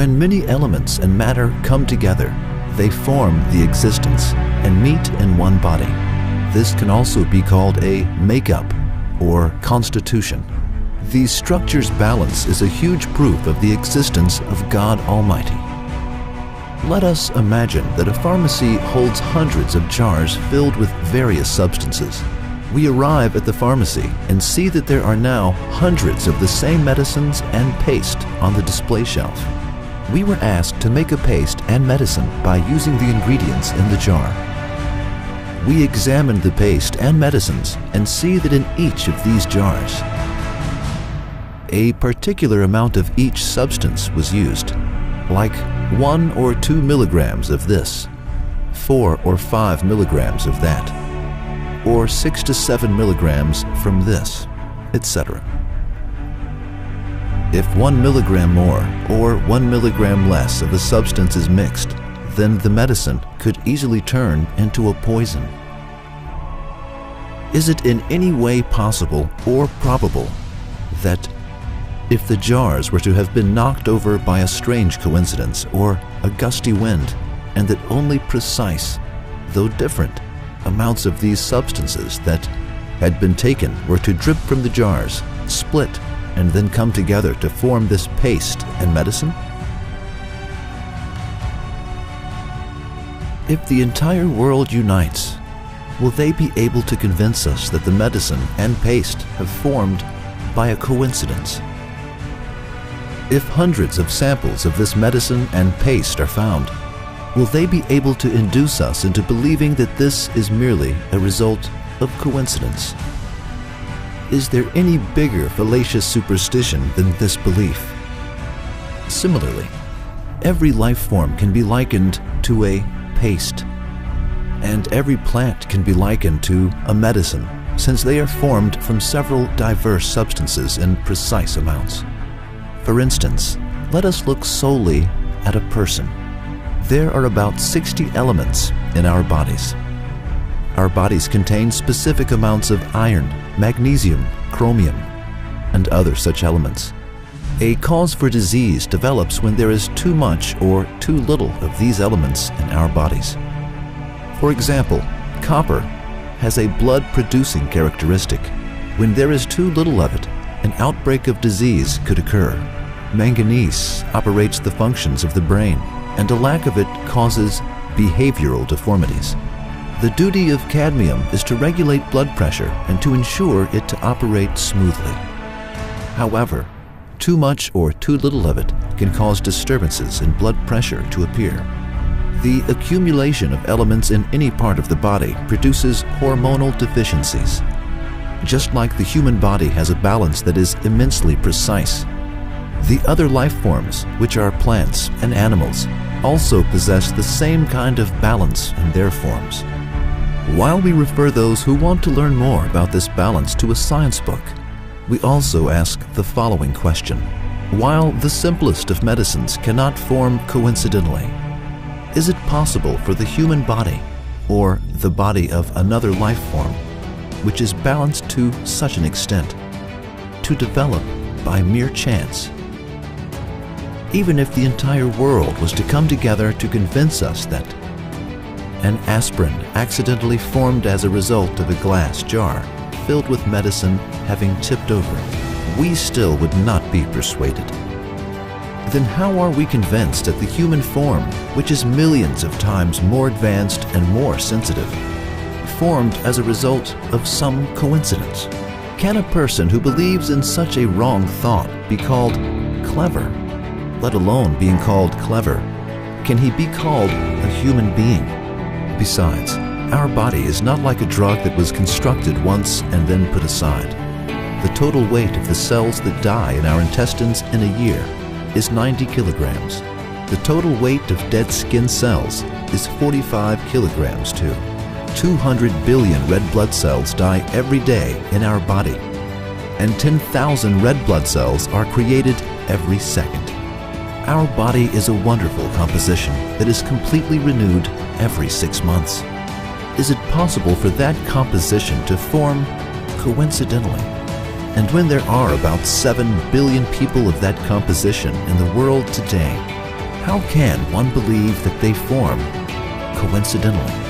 When many elements and matter come together, they form the existence and meet in one body. This can also be called a makeup or constitution. These structures' balance is a huge proof of the existence of God Almighty. Let us imagine that a pharmacy holds hundreds of jars filled with various substances. We arrive at the pharmacy and see that there are now hundreds of the same medicines and paste on the display shelf. We were asked to make a paste and medicine by using the ingredients in the jar. We examined the paste and medicines and see that in each of these jars, a particular amount of each substance was used, like 1 or 2 milligrams of this, 4 or 5 milligrams of that, or 6 to 7 milligrams from this, etc. If 1 milligram more or 1 milligram less of a substance is mixed, then the medicine could easily turn into a poison. Is it in any way possible or probable that if the jars were to have been knocked over by a strange coincidence or a gusty wind, and that only precise, though different, amounts of these substances that had been taken were to drip from the jars, split, and then come together to form this paste and medicine? If the entire world unites, will they be able to convince us that the medicine and paste have formed by a coincidence? If hundreds of samples of this medicine and paste are found, will they be able to induce us into believing that this is merely a result of coincidence? Is there any bigger fallacious superstition than this belief? Similarly, every life form can be likened to a paste, and every plant can be likened to a medicine, since they are formed from several diverse substances in precise amounts. For instance, let us look solely at a person. There are about 60 elements in our bodies. Our bodies contain specific amounts of iron, magnesium, chromium, and other such elements. A cause for disease develops when there is too much or too little of these elements in our bodies. For example, copper has a blood-producing characteristic. When there is too little of it, an outbreak of disease could occur. Manganese operates the functions of the brain, and a lack of it causes behavioral deformities. The duty of cadmium is to regulate blood pressure and to ensure it to operate smoothly. However, too much or too little of it can cause disturbances in blood pressure to appear. The accumulation of elements in any part of the body produces hormonal deficiencies. Just like the human body has a balance that is immensely precise, the other life forms, which are plants and animals, also possess the same kind of balance in their forms. While we refer those who want to learn more about this balance to a science book, we also ask the following question. While the simplest of medicines cannot form coincidentally, is it possible for the human body, or the body of another life form, which is balanced to such an extent, to develop by mere chance? Even if the entire world was to come together to convince us that an aspirin accidentally formed as a result of a glass jar filled with medicine having tipped over, we still would not be persuaded. Then how are we convinced that the human form, which is millions of times more advanced and more sensitive, formed as a result of some coincidence? Can a person who believes in such a wrong thought be called clever? Let alone being called clever, can he be called a human being? Besides, our body is not like a drug that was constructed once and then put aside. The total weight of the cells that die in our intestines in a year is 90 kilograms. The total weight of dead skin cells is 45 kilograms too. 200 billion red blood cells die every day in our body, and 10,000 red blood cells are created every second. Our body is a wonderful composition that is completely renewed every 6 months. Is it possible for that composition to form coincidentally? And when there are about 7 billion people of that composition in the world today, How can one believe that they form coincidentally?